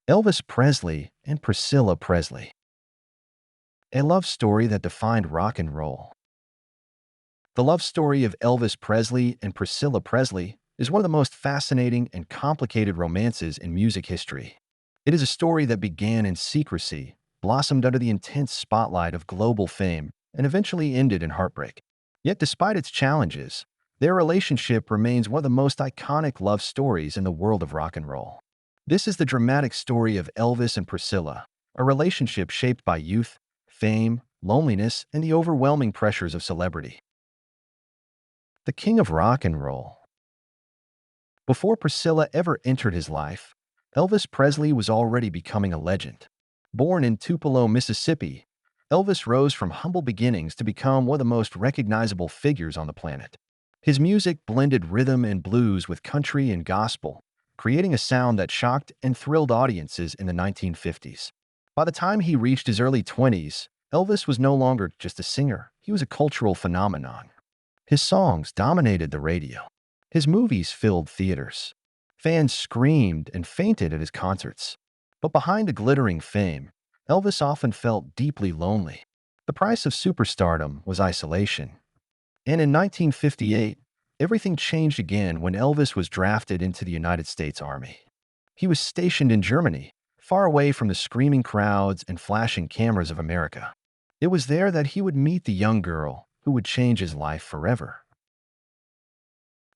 Elvis Presley and Priscilla Presley. A love story that defined rock and roll. The love story of Elvis Presley and Priscilla Presley is one of the most fascinating and complicated romances in music history. It is a story that began in secrecy, blossomed under the intense spotlight of global fame, and eventually ended in heartbreak. Yet despite its challenges, their relationship remains one of the most iconic love stories in the world of rock and roll. This is the dramatic story of Elvis and Priscilla, a relationship shaped by youth, fame, loneliness, and the overwhelming pressures of celebrity. The king of rock and roll. Before Priscilla ever entered his life, Elvis Presley was already becoming a legend. Born in Tupelo, Mississippi, Elvis rose from humble beginnings to become one of the most recognizable figures on the planet. His music blended rhythm and blues with country and gospel, creating a sound that shocked and thrilled audiences in the 1950s. By the time he reached his early 20s, Elvis was no longer just a singer, he was a cultural phenomenon. His songs dominated the radio. His movies filled theaters. Fans screamed and fainted at his concerts. But behind the glittering fame, Elvis often felt deeply lonely. The price of superstardom was isolation. And in 1958, everything changed again when Elvis was drafted into the United States Army. He was stationed in Germany, far away from the screaming crowds and flashing cameras of America. It was there that he would meet the young girl who would change his life forever.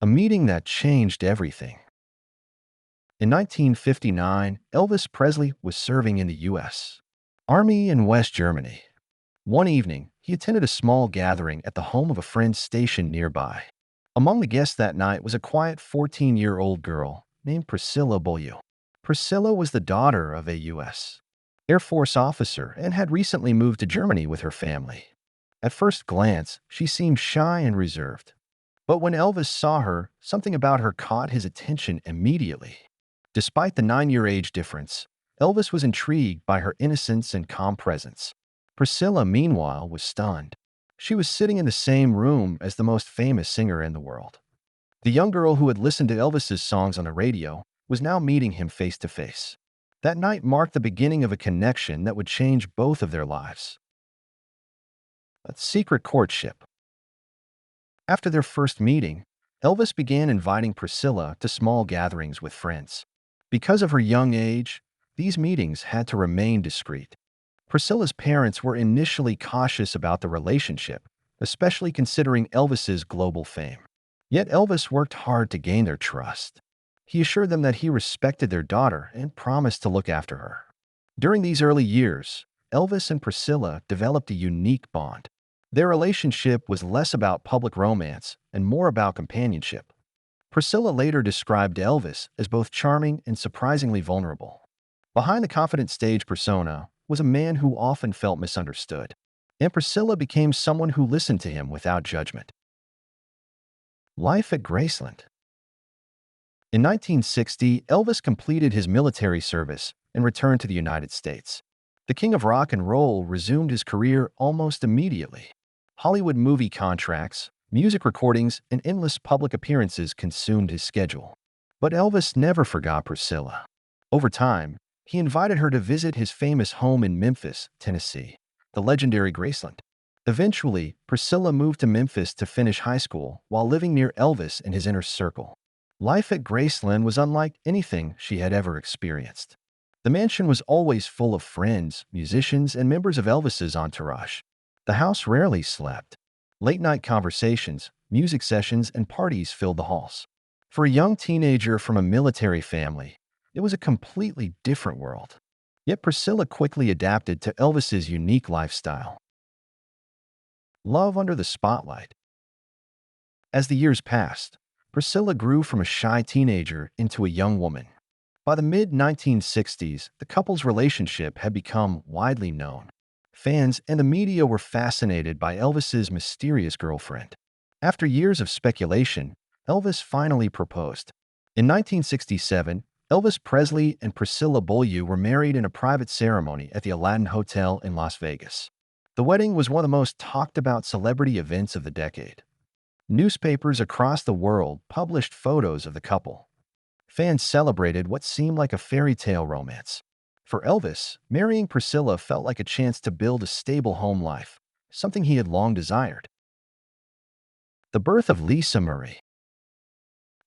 A meeting that changed everything. In 1959, Elvis Presley was serving in the U.S. Army in West Germany. One evening, he attended a small gathering at the home of a friend stationed nearby. Among the guests that night was a quiet 14-year-old girl named Priscilla Presley. Priscilla was the daughter of a U.S. Air Force officer and had recently moved to Germany with her family. At first glance, she seemed shy and reserved. But when Elvis saw her, something about her caught his attention immediately. Despite the 9-year age difference, Elvis was intrigued by her innocence and calm presence. Priscilla, meanwhile, was stunned. She was sitting in the same room as the most famous singer in the world. The young girl who had listened to Elvis's songs on the radio was now meeting him face to face. That night marked the beginning of a connection that would change both of their lives. A secret courtship. After their first meeting, Elvis began inviting Priscilla to small gatherings with friends. Because of her young age, these meetings had to remain discreet. Priscilla's parents were initially cautious about the relationship, especially considering Elvis's global fame. Yet Elvis worked hard to gain their trust. He assured them that he respected their daughter and promised to look after her. During these early years, Elvis and Priscilla developed a unique bond. Their relationship was less about public romance and more about companionship. Priscilla later described Elvis as both charming and surprisingly vulnerable. Behind the confident stage persona was a man who often felt misunderstood, and Priscilla became someone who listened to him without judgment. Life at Graceland. In 1960, Elvis completed his military service and returned to the United States. The king of rock and roll resumed his career almost immediately. Hollywood movie contracts, music recordings, and endless public appearances consumed his schedule. But Elvis never forgot Priscilla. Over time, he invited her to visit his famous home in Memphis, Tennessee, the legendary Graceland. Eventually, Priscilla moved to Memphis to finish high school while living near Elvis and his inner circle. Life at Graceland was unlike anything she had ever experienced. The mansion was always full of friends, musicians, and members of Elvis's entourage. The house rarely slept. Late-night conversations, music sessions, and parties filled the halls. For a young teenager from a military family, it was a completely different world. Yet Priscilla quickly adapted to Elvis's unique lifestyle. Love under the spotlight. As the years passed, Priscilla grew from a shy teenager into a young woman. By the mid-1960s, the couple's relationship had become widely known. Fans and the media were fascinated by Elvis's mysterious girlfriend. After years of speculation, Elvis finally proposed. In 1967, Elvis Presley and Priscilla Presley were married in a private ceremony at the Aladdin Hotel in Las Vegas. The wedding was one of the most talked-about celebrity events of the decade. Newspapers across the world published photos of the couple. Fans celebrated what seemed like a fairy tale romance. For Elvis, marrying Priscilla felt like a chance to build a stable home life, something he had long desired. The birth of Lisa Marie.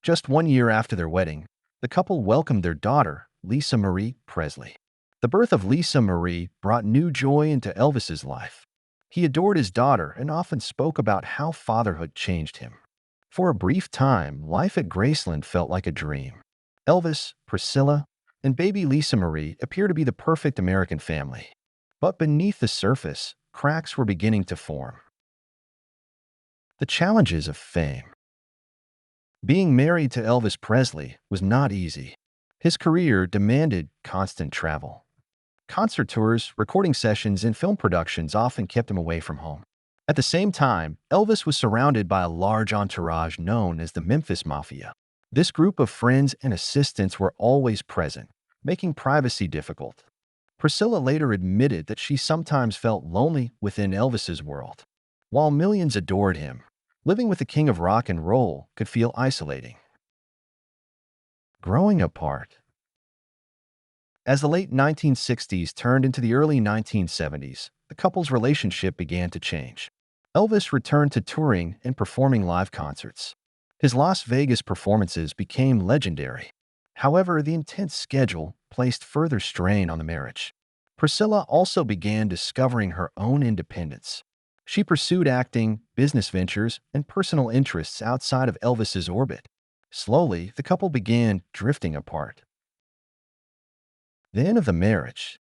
Just 1 year after their wedding, the couple welcomed their daughter, Lisa Marie Presley. The birth of Lisa Marie brought new joy into Elvis's life. He adored his daughter and often spoke about how fatherhood changed him. For a brief time, life at Graceland felt like a dream. Elvis, Priscilla, and baby Lisa Marie appear to be the perfect American family. But beneath the surface, cracks were beginning to form. The challenges of fame. Being married to Elvis Presley was not easy. His career demanded constant travel. Concert tours, recording sessions, and film productions often kept him away from home. At the same time, Elvis was surrounded by a large entourage known as the Memphis Mafia. This group of friends and assistants were always present, making privacy difficult. Priscilla later admitted that she sometimes felt lonely within Elvis's world. While millions adored him, living with the king of rock and roll could feel isolating. Growing apart. As the late 1960s turned into the early 1970s, the couple's relationship began to change. Elvis returned to touring and performing live concerts. His Las Vegas performances became legendary. However, the intense schedule placed further strain on the marriage. Priscilla also began discovering her own independence. She pursued acting, business ventures, and personal interests outside of Elvis's orbit. Slowly, the couple began drifting apart. The end of the marriage.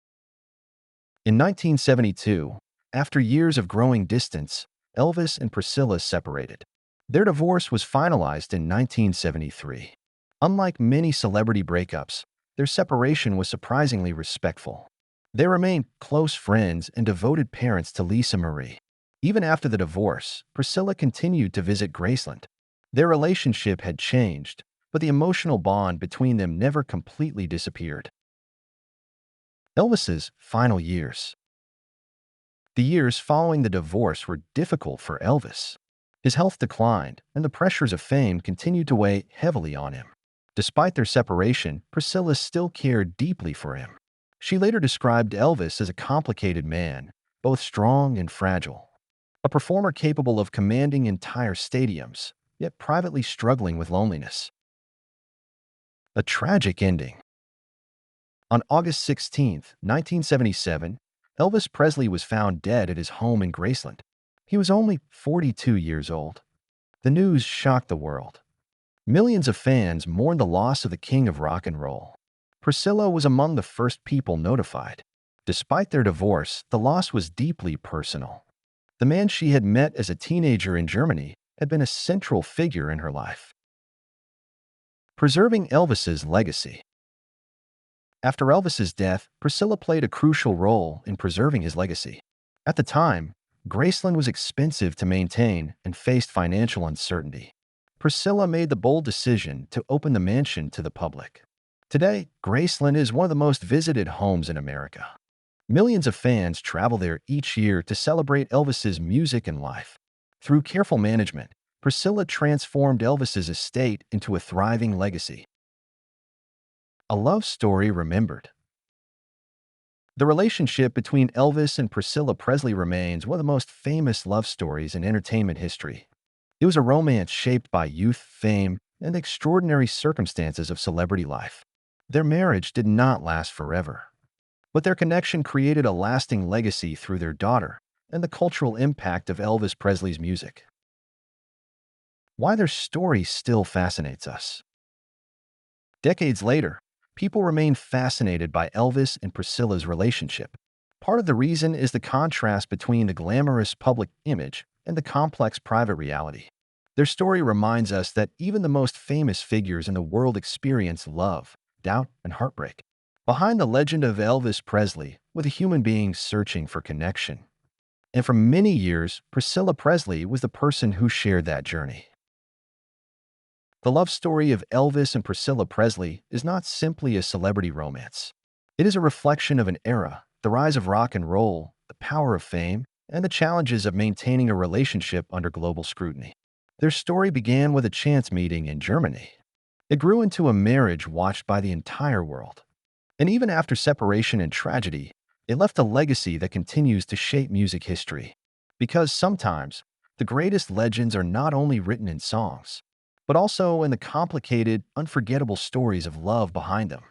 In 1972, after years of growing distance, Elvis and Priscilla separated. Their divorce was finalized in 1973. Unlike many celebrity breakups, their separation was surprisingly respectful. They remained close friends and devoted parents to Lisa Marie. Even after the divorce, Priscilla continued to visit Graceland. Their relationship had changed, but the emotional bond between them never completely disappeared. Elvis's final years. The years following the divorce were difficult for Elvis. His health declined, and the pressures of fame continued to weigh heavily on him. Despite their separation, Priscilla still cared deeply for him. She later described Elvis as a complicated man, both strong and fragile. A performer capable of commanding entire stadiums, yet privately struggling with loneliness. A tragic ending. On August 16, 1977, Elvis Presley was found dead at his home in Graceland. He was only 42 years old. The news shocked the world. Millions of fans mourned the loss of the king of rock and roll. Priscilla was among the first people notified. Despite their divorce, the loss was deeply personal. The man she had met as a teenager in Germany had been a central figure in her life. Preserving Elvis's legacy. After Elvis's death, Priscilla played a crucial role in preserving his legacy. At the time, Graceland was expensive to maintain and faced financial uncertainty. Priscilla made the bold decision to open the mansion to the public. Today, Graceland is one of the most visited homes in America. Millions of fans travel there each year to celebrate Elvis's music and life. Through careful management, Priscilla transformed Elvis's estate into a thriving legacy. A love story remembered. The relationship between Elvis and Priscilla Presley remains one of the most famous love stories in entertainment history. It was a romance shaped by youth, fame, and the extraordinary circumstances of celebrity life. Their marriage did not last forever, but their connection created a lasting legacy through their daughter and the cultural impact of Elvis Presley's music. Why their story still fascinates us. Decades later, people remain fascinated by Elvis and Priscilla's relationship. Part of the reason is the contrast between the glamorous public image and the complex private reality. Their story reminds us that even the most famous figures in the world experience love, doubt, and heartbreak. Behind the legend of Elvis Presley was a human being searching for connection. And for many years, Priscilla Presley was the person who shared that journey. The love story of Elvis and Priscilla Presley is not simply a celebrity romance. It is a reflection of an era, the rise of rock and roll, the power of fame, and the challenges of maintaining a relationship under global scrutiny. Their story began with a chance meeting in Germany. It grew into a marriage watched by the entire world. And even after separation and tragedy, it left a legacy that continues to shape music history. Because sometimes, the greatest legends are not only written in songs, but also in the complicated, unforgettable stories of love behind them.